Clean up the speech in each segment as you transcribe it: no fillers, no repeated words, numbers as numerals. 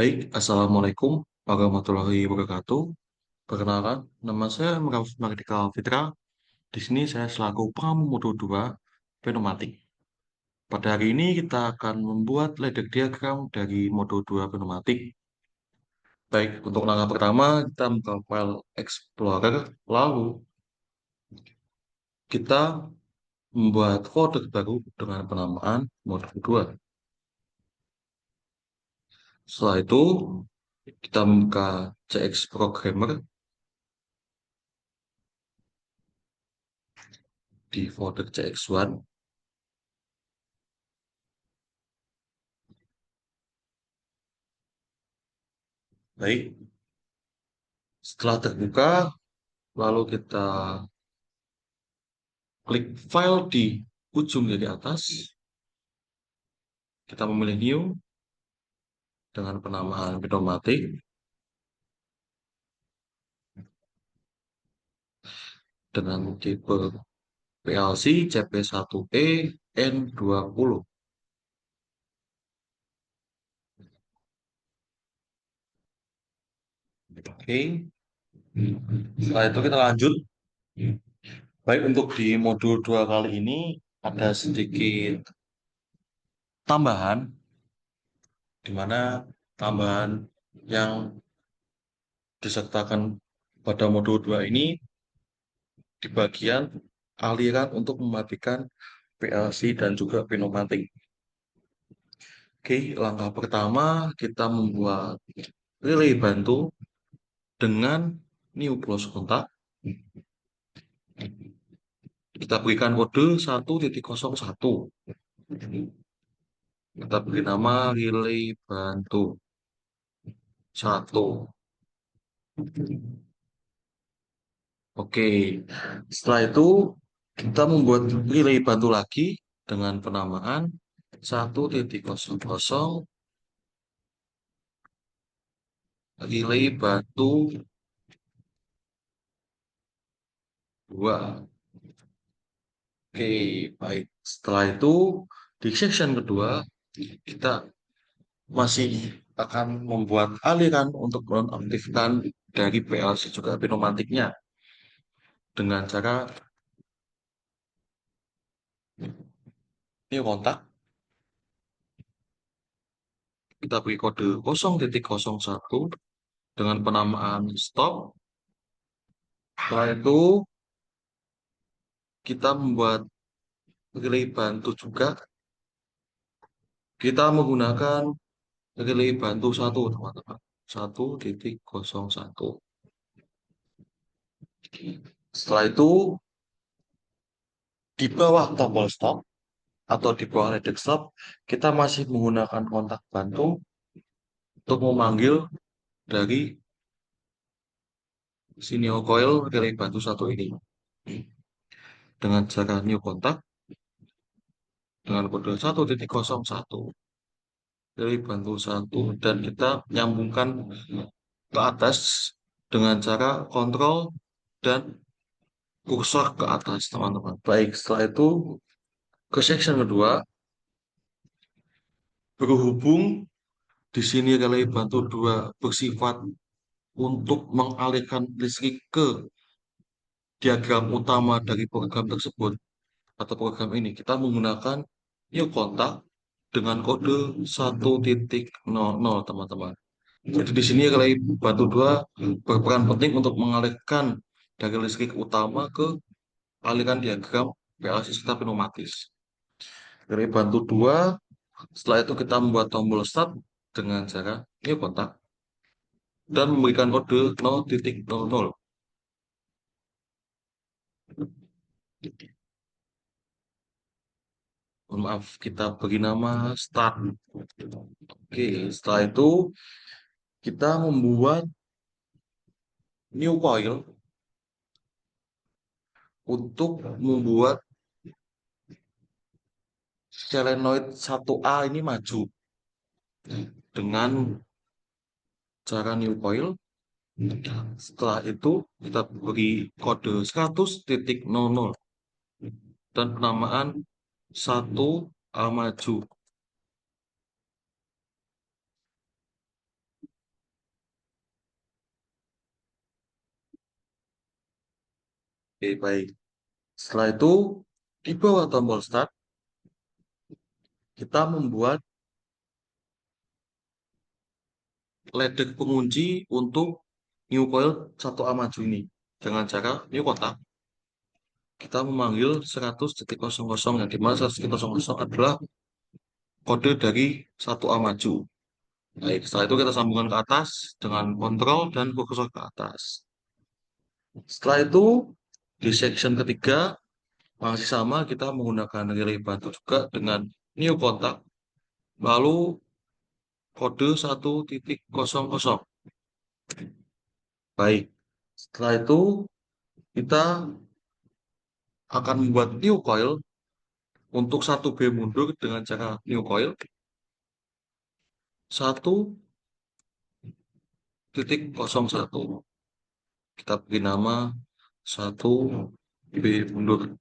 Baik, Assalamualaikum warahmatullahi wabarakatuh. Perkenalkan, nama saya Mardika Fitra. Di sini saya selaku pengamu Modo 2 pneumatik. Pada hari ini kita akan membuat ledek diagram dari Modo 2 pneumatik. Baik, untuk langkah pertama kita buka file Explorer, lalu kita membuat folder baru dengan penamaan Modo 2. Setelah itu, kita membuka CX Programmer di folder CX1. Baik, setelah terbuka, lalu kita klik file di ujung dari atas. Kita memilih new dengan penamaan pneumatik. Dengan tipe PLC CP1E N20. Oke. Setelah itu kita lanjut. Baik, untuk di modul 2 kali ini ada sedikit tambahan, di mana tambahan yang disertakan pada modul 2 ini di bagian aliran untuk mematikan PLC dan juga pneumatik. Oke, langkah pertama kita membuat relay bantu dengan new close kontak. Kita berikan kode 1.01. Kita beri nama relay bantu 1. Oke, setelah itu kita membuat relay bantu lagi dengan penamaan 1.00 relay bantu 2. Oke, baik. Setelah itu di section kedua kita masih akan membuat aliran untuk menonaktifkan dari PLC juga pneumatiknya dengan cara ini kontak. Kita beri kode 0.01 dengan penamaan stop. Setelah itu kita membuat relay bantu juga. Kita menggunakan relay bantu 1, teman-teman. 1.01. Setelah itu di bawah tombol stop atau di bawah ledek stop, kita masih menggunakan kontak bantu untuk memanggil dari sinyal coil relay bantu 1 ini. Dengan cara new kontak dengan kode 1.01 relay bantu 1 dan kita nyambungkan ke atas dengan cara kontrol dan kursor ke atas, teman-teman. Baik, setelah itu ke section kedua, berhubung di sini relay bantu 2 bersifat untuk mengalihkan listrik ke diagram utama dari program tersebut atau program ini, kita menggunakan new kontak dengan kode 1.00, teman-teman. Jadi di sini relay bantu 2 berperan penting untuk mengalihkan dari listrik utama ke aliran diagram PLC serta pneumatis. Relay bantu 2, setelah itu kita membuat tombol start dengan cara new kontak dan memberikan kode 0.00. Maaf, kita beri nama start. Oke, setelah itu kita membuat new coil untuk membuat solenoid 1A ini maju dengan cara new coil. Setelah itu kita beri kode 100.00 dan penamaan 1A maju. Oke, baik. Setelah itu, di bawah tombol start, kita membuat ledek pengunci untuk new coil 1A maju ini. Dengan cara new kotak, kita memanggil 100.00, yang dimana 100.00 adalah kode dari 1A maju. Baik, setelah itu kita sambungkan ke atas dengan kontrol dan kursor ke atas. Setelah itu, di section ketiga, masih sama, kita menggunakan relay batu juga dengan new kontak, lalu kode 1.00. Baik, setelah itu kita akan membuat new coil untuk 1B mundur dengan cara new coil 1.01. Kita beri nama 1B mundur.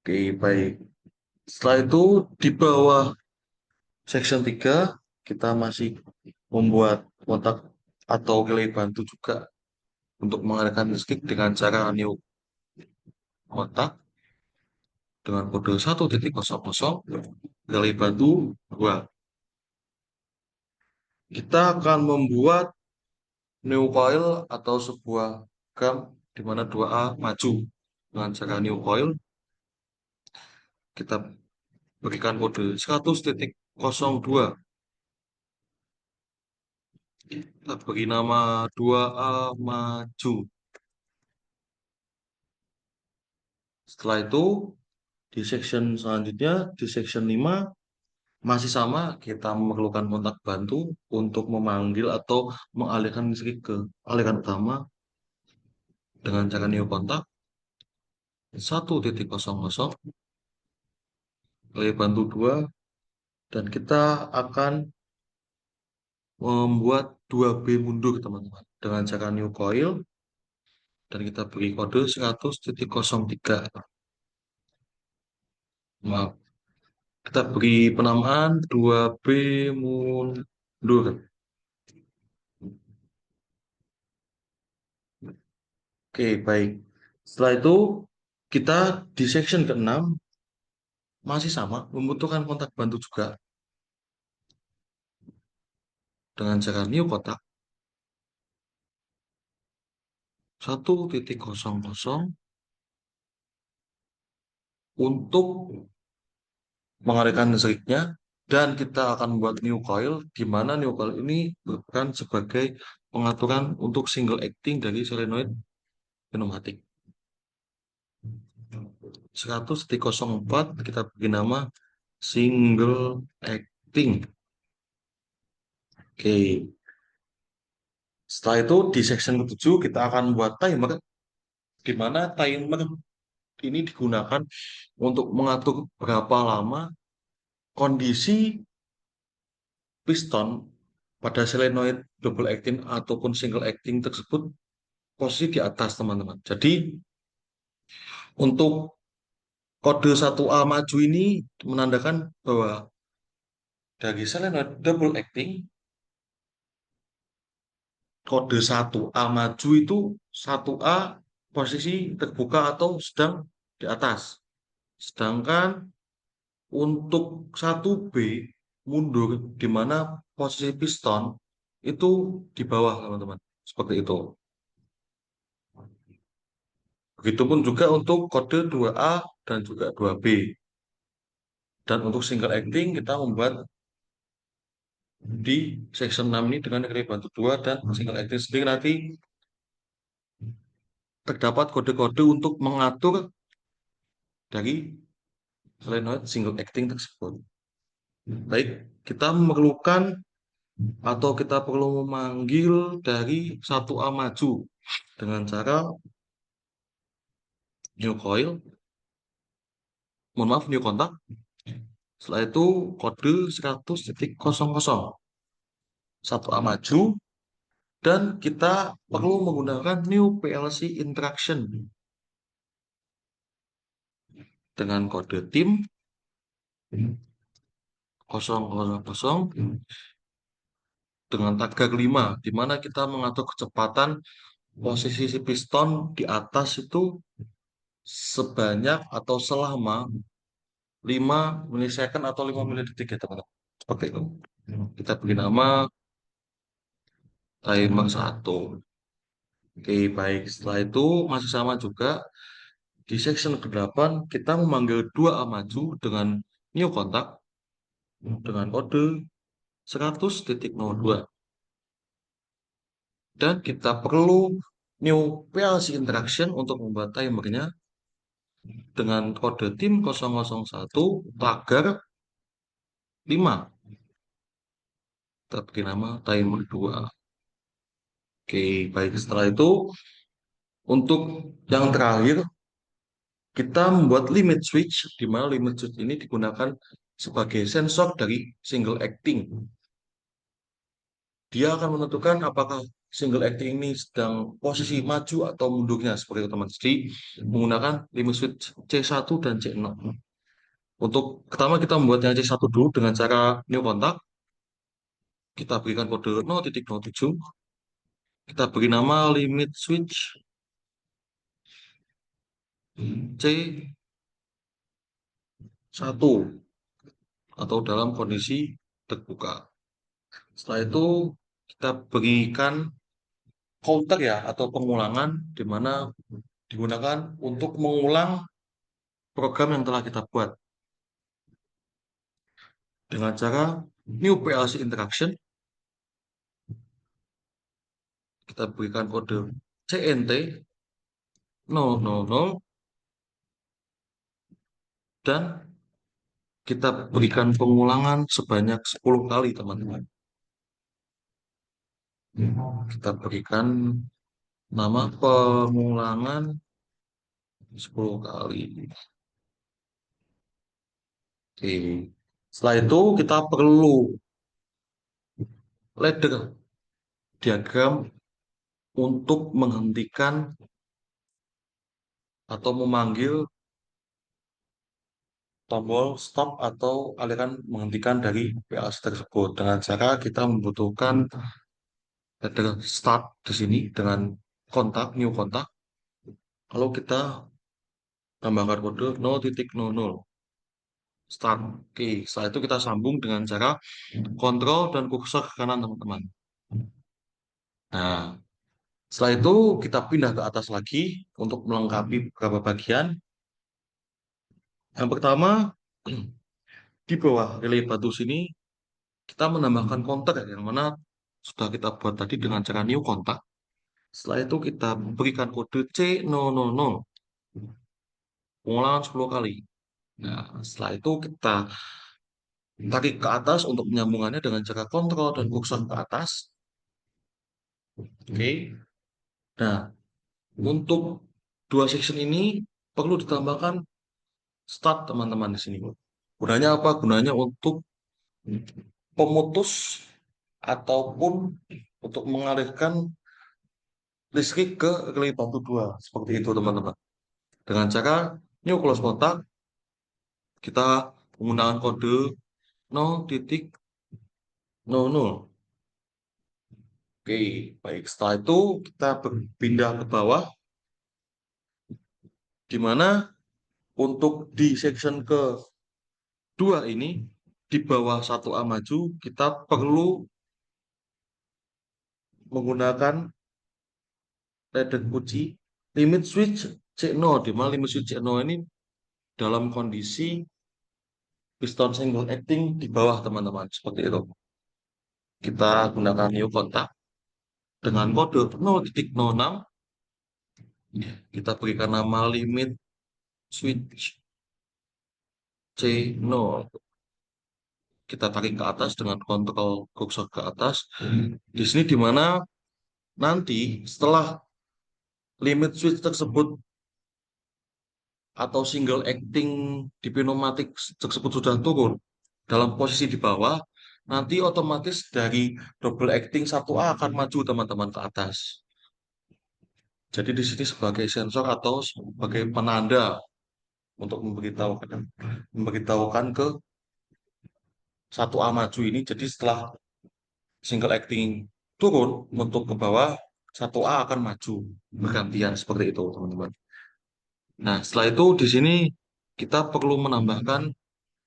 Oke, baik. Setelah itu di bawah section 3 kita masih membuat kontak atau relay bantu juga untuk mengalirkan listrik dengan cara new kontak dengan kode 1.00 relay bantu 2. Kita akan membuat new coil atau sebuah gam di mana 2A maju dengan cara new coil. Kita berikan kode 100.02. Kita beri nama 2A maju. Setelah itu di section selanjutnya, di section 5 masih sama, kita memerlukan kontak bantu untuk memanggil atau mengalihkan listrik ke aliran utama dengan cara new kontak 1.00 aliran bantu 2, dan kita akan membuat 2B mundur teman-teman dengan cara new coil dan kita beri kode 100.03. Maaf, kita beri penamaan 2B mundur. Oke, baik. Setelah itu kita di section ke-6 masih sama, membutuhkan kontak bantu juga dengan cara new kotak 1.00 untuk mengalirkan listriknya, dan kita akan membuat new coil di mana new coil ini berperan sebagai pengaturan untuk single acting dari solenoid pneumatik. 100.04 kita beri nama single acting. Oke. Setelah itu di section ke-7 kita akan buat timer di mana timer ini digunakan untuk mengatur berapa lama kondisi piston pada solenoid double acting ataupun single acting tersebut posisi di atas, teman-teman. Jadi untuk kode 1A maju ini menandakan bahwa dari solenoid double acting kode 1A maju itu 1A posisi terbuka atau sedang di atas. Sedangkan untuk 1B mundur di mana posisi piston itu di bawah, teman-teman. Seperti itu. Begitupun juga untuk kode 2A dan juga 2B. Dan untuk single acting kita membuat di section 6 ini dengan relay bantu 2 dan single acting sendiri nanti terdapat kode-kode untuk mengatur dari solenoid single acting tersebut. Baik, kita memerlukan atau kita perlu memanggil dari 1A maju dengan cara new coil, mohon maaf, new kontak. Setelah itu kode 100.00 1A maju, dan kita perlu menggunakan new PLC interaction dengan kode tim 000 dengan tagar 5, di mana kita mengatur kecepatan posisi si piston di atas itu sebanyak atau selama 5 milisecond atau 5 milidetik ya teman-teman. Seperti itu. Kita beri nama timer 1. Oke, baik. Setelah itu masih sama juga. Di section ke-8 kita memanggil dua amaju dengan new kontak dengan kode 100.02. Dan kita perlu new PLC interaction untuk membuat timernya dengan kode tim 001 tagar 5. Kita beri nama timer 2. Oke, baik. Setelah itu untuk yang terakhir kita membuat limit switch, di mana limit switch ini digunakan sebagai sensor dari single acting. Dia akan menentukan apakah single acting ini sedang posisi maju atau mundurnya seperti itu teman. Jadi menggunakan limit switch C1 dan C0. Untuk pertama kita membuatnya C1 dulu dengan cara new kontak. Kita berikan kode 0.07. Kita beri nama limit switch C1 atau dalam kondisi terbuka. Setelah itu kita berikan counter ya atau pengulangan di mana digunakan untuk mengulang program yang telah kita buat dengan cara new PLC interaction. Kita berikan kode CNT 000 dan kita berikan pengulangan sebanyak 10 kali teman-teman. Kita berikan nama pengulangan 10 kali. Oke. Setelah itu kita perlu ladder diagram untuk menghentikan atau memanggil tombol stop atau aliran menghentikan dari PLC tersebut. Dengan cara kita membutuhkan ladder start di sini dengan kontak, new kontak. Lalu kita tambahkan kode 0.00 start. Oke, setelah itu kita sambung dengan cara kontrol dan kursor ke kanan teman-teman. Nah, setelah itu kita pindah ke atas lagi untuk melengkapi beberapa bagian. Yang pertama, di bawah relay batu sini kita menambahkan kontak yang mana sudah kita buat tadi dengan cara new kontak. Setelah itu kita berikan kode C000 pengulangan 10 kali. Nah, setelah itu kita tarik ke atas untuk menyambungannya dengan cara kontrol dan kursor ke atas. Oke. Nah, untuk dua section ini perlu ditambahkan start teman-teman di sini. Gunanya apa? Gunanya untuk pemutus ataupun untuk mengalihkan listrik ke relay batu 2. Seperti itu teman-teman. Dengan cara new close kontak, kita menggunakan kode 0.00. Oke, baik. Setelah itu kita pindah ke bawah, di mana untuk di section kedua ini, di bawah 1A maju, kita perlu menggunakan ladder kunci limit switch C0, di mana limit switch C0 ini dalam kondisi piston single acting di bawah teman-teman. Seperti itu. Kita gunakan new kontak dengan kode 0.06. Kita berikan nama limit switch C0. Kita tarik ke atas dengan kontrol kursor ke atas. Di sini di mana nanti setelah limit switch tersebut atau single acting di pneumatik tersebut sudah turun dalam posisi di bawah, nanti otomatis dari double acting 1A akan maju teman-teman ke atas. Jadi di sini sebagai sensor atau sebagai penanda untuk memberitahukan ke 1A maju ini. Jadi setelah single acting turun untuk ke bawah, satu A akan maju bergantian seperti itu, teman-teman. Nah, setelah itu di sini kita perlu menambahkan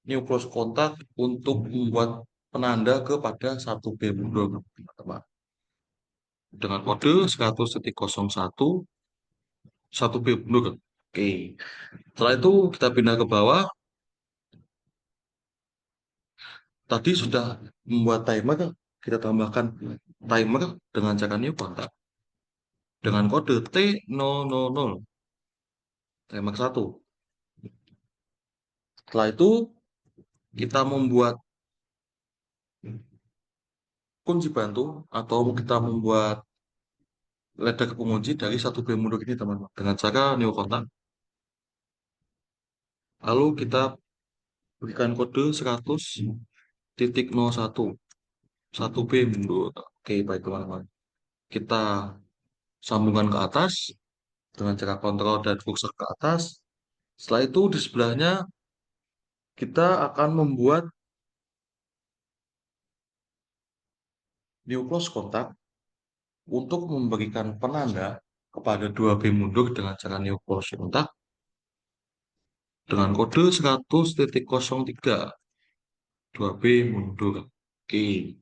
new close kontak untuk membuat penanda kepada satu B mundur, teman-teman. Dengan kode 100.01 satu B mundur. Oke. Setelah itu kita pindah ke bawah. Tadi sudah membuat timer, kita tambahkan timer dengan cara new kontak. Dengan kode T000, timer 1. Setelah itu kita membuat kunci bantu atau kita membuat ledak pengunci dari satu B mundur ini, teman-teman, dengan cara new kontak. Lalu kita berikan kode 100.01 satu B mundur. Oke, baik, teman-teman. Kita sambungkan ke atas dengan cara kontrol dan kursor ke atas. Setelah itu di sebelahnya kita akan membuat new close kontak untuk memberikan penanda kepada dua B mundur dengan cara new close kontak dengan kode 100.03 dua B mundur. Oke,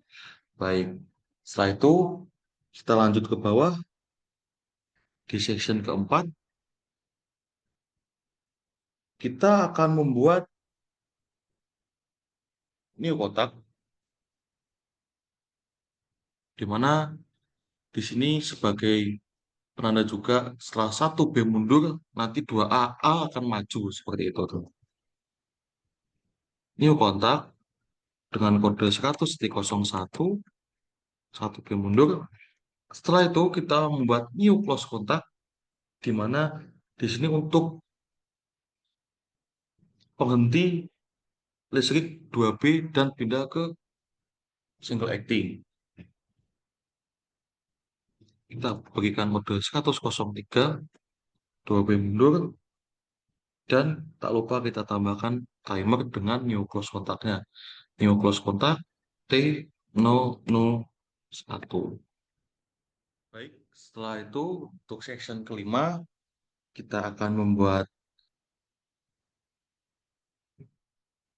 baik. Setelah itu kita lanjut ke bawah di section keempat. Kita akan membuat new kontak di mana di sini sebagai penanda juga setelah satu B mundur nanti dua A akan maju seperti itu tuh. New kontak dengan kode 100.01 satu B mundur. Setelah itu kita membuat new close kontak di mana di sini untuk penghenti listrik 2B dan pindah ke single acting. Kita berikan kode 100.03 2B mundur dan tak lupa kita tambahkan timer dengan new close kontaknya. New close kontak T001. Baik, setelah itu untuk section kelima kita akan membuat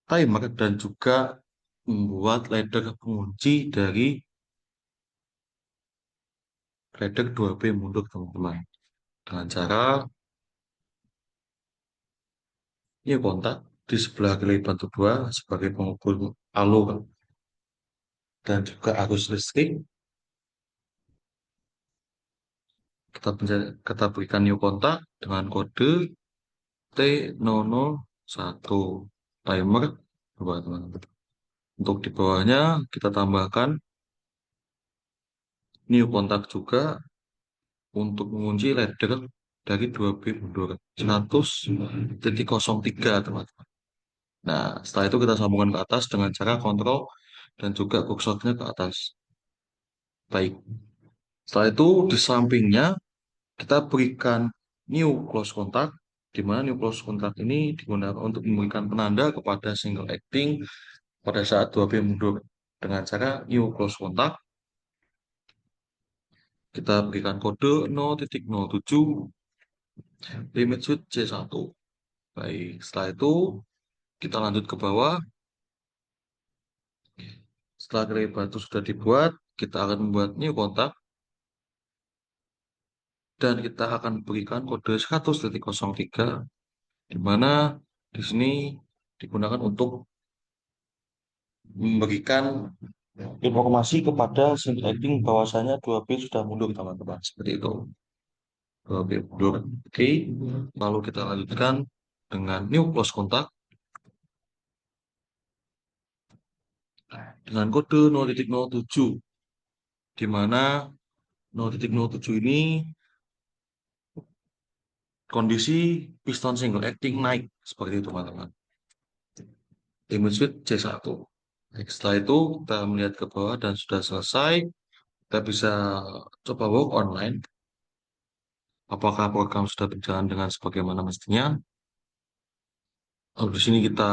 timer dan juga membuat ladder pengunci dari ladder 2B mundur, teman-teman. Dengan cara ini kontak di sebelah kiri batu 2 sebagai pengukur alur dan juga arus listrik. Kita berikan new kontak dengan kode T001 timer, teman-teman. Untuk di bawahnya kita tambahkan new kontak juga untuk mengunci ladder dari 2B mundur 100.03, teman-teman. Nah, setelah itu kita sambungkan ke atas dengan cara kontrol dan juga kursornya ke atas. Baik. Setelah itu di sampingnya kita berikan new close contact, di mana new close contact ini digunakan untuk memberikan penanda kepada single acting pada saat 2B mundur dengan cara new close contact. Kita berikan kode 0.07 limit switch C1. Baik, setelah itu kita lanjut ke bawah. Setelah relay batu sudah dibuat, kita akan membuat new kontak dan kita akan berikan kode 100.03 di mana di sini digunakan untuk memberikan informasi kepada single acting bahwasanya 2B sudah mundur, teman-teman. Seperti itu. 2B mundur. Oke. Lalu kita lanjutkan dengan new close kontak dengan kode 0.07 di mana 0.07 ini kondisi piston single acting naik seperti itu, teman-teman. Limit switch C1. Setelah itu kita melihat ke bawah dan sudah selesai. Kita bisa coba work online. Apakah program sudah berjalan dengan sebagaimana mestinya? Lalu di sini kita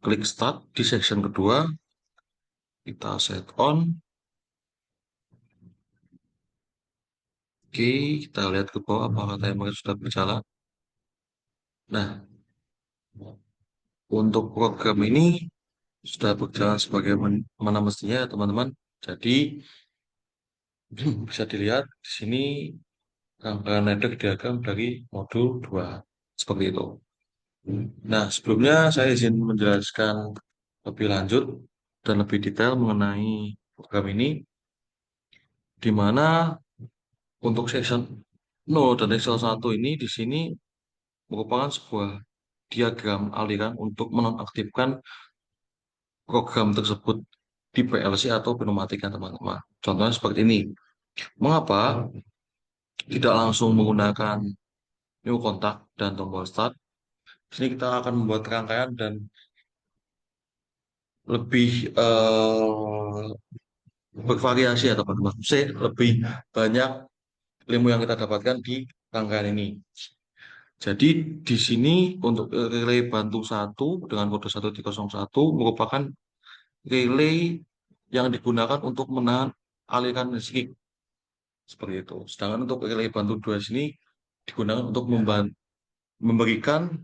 klik start di section kedua. Kita set on. Oke, kita lihat ke bawah apakah timer sudah berjalan. Nah, untuk program ini sudah berjalan sebagaimana mestinya ya teman-teman. Jadi bisa dilihat di sini rangkaian ledek diagram dari modul 2 seperti itu. Nah, sebelumnya saya izin menjelaskan lebih lanjut dan lebih detail mengenai program ini, di mana untuk section 0 dan Excel 1 ini di sini merupakan sebuah diagram aliran untuk menonaktifkan program tersebut di PLC atau pneumatika teman-teman. Contohnya seperti ini. Mengapa tidak langsung menggunakan new kontak dan tombol start? Di sini kita akan membuat rangkaian dan lebih bervariasi ya teman-teman. Saya lebih banyak ilmu yang kita dapatkan di rangkaian ini. Jadi di sini untuk relay bantu 1 dengan kode 1301 merupakan relay yang digunakan untuk menahan aliran listrik seperti itu. Sedangkan untuk relay bantu 2 sini digunakan untuk memberikan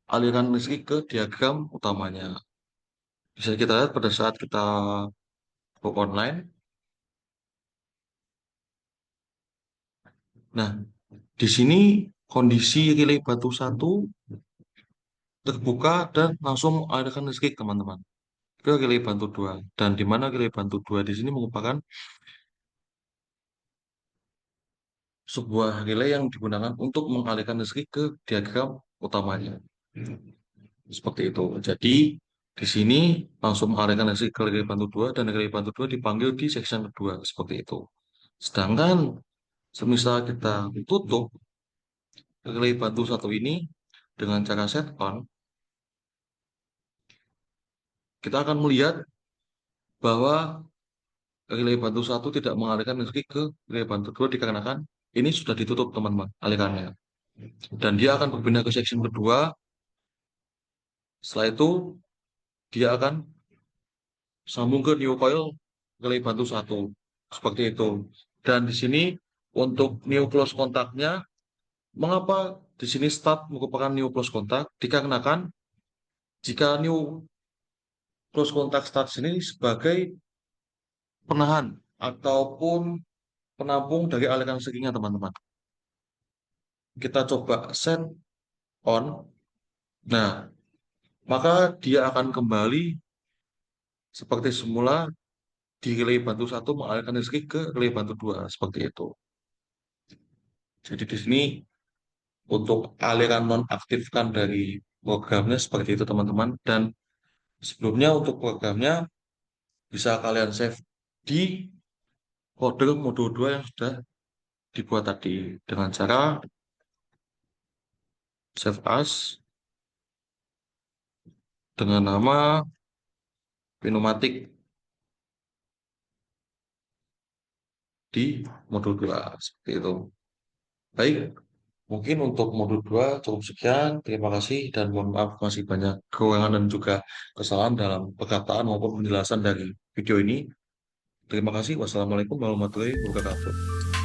aliran listrik ke diagram utamanya. Bisa kita lihat pada saat kita buka online. Nah, di sini kondisi relay batu 1 terbuka dan langsung mengalirkan listrik teman-teman ke relay bantu 2. Dan di mana relay bantu 2 di sini merupakan sebuah relay yang digunakan untuk mengalirkan listrik ke diagram utamanya. Seperti itu. Jadi di sini langsung mengalirkan listrik ke relay bantu 2 dan relay bantu 2 dipanggil di section kedua seperti itu. Sedangkan semisal kita tutup relay bantu 1 ini dengan cara set on, kita akan melihat bahwa relay bantu 1 tidak mengalirkan listrik ke relay bantu 2 dikarenakan ini sudah ditutup teman-teman alirannya. Dan dia akan berpindah ke section kedua. Setelah itu dia akan sambung ke new coil relay bantu 1 seperti itu. Dan di sini untuk new close kontaknya, mengapa di sini start merupakan new close kontak? Dikarenakan jika new close kontak start sini sebagai penahan ataupun penampung dari aliran listriknya teman-teman. Kita coba set on. Nah, maka dia akan kembali seperti semula di relay bantu 1 mengalirkan listrik ke relay bantu 2 seperti itu. Jadi di sini untuk aliran nonaktifkan dari programnya seperti itu teman-teman. Dan sebelumnya untuk programnya bisa kalian save di kode modul 2 yang sudah dibuat tadi dengan cara save as dengan nama pneumatik di modul 2 seperti itu. Baik, mungkin untuk modul 2 cukup sekian. Terima kasih dan mohon maaf masih banyak kekurangan dan juga kesalahan dalam perkataan maupun penjelasan dari video ini. Terima kasih. Wassalamualaikum warahmatullahi wabarakatuh.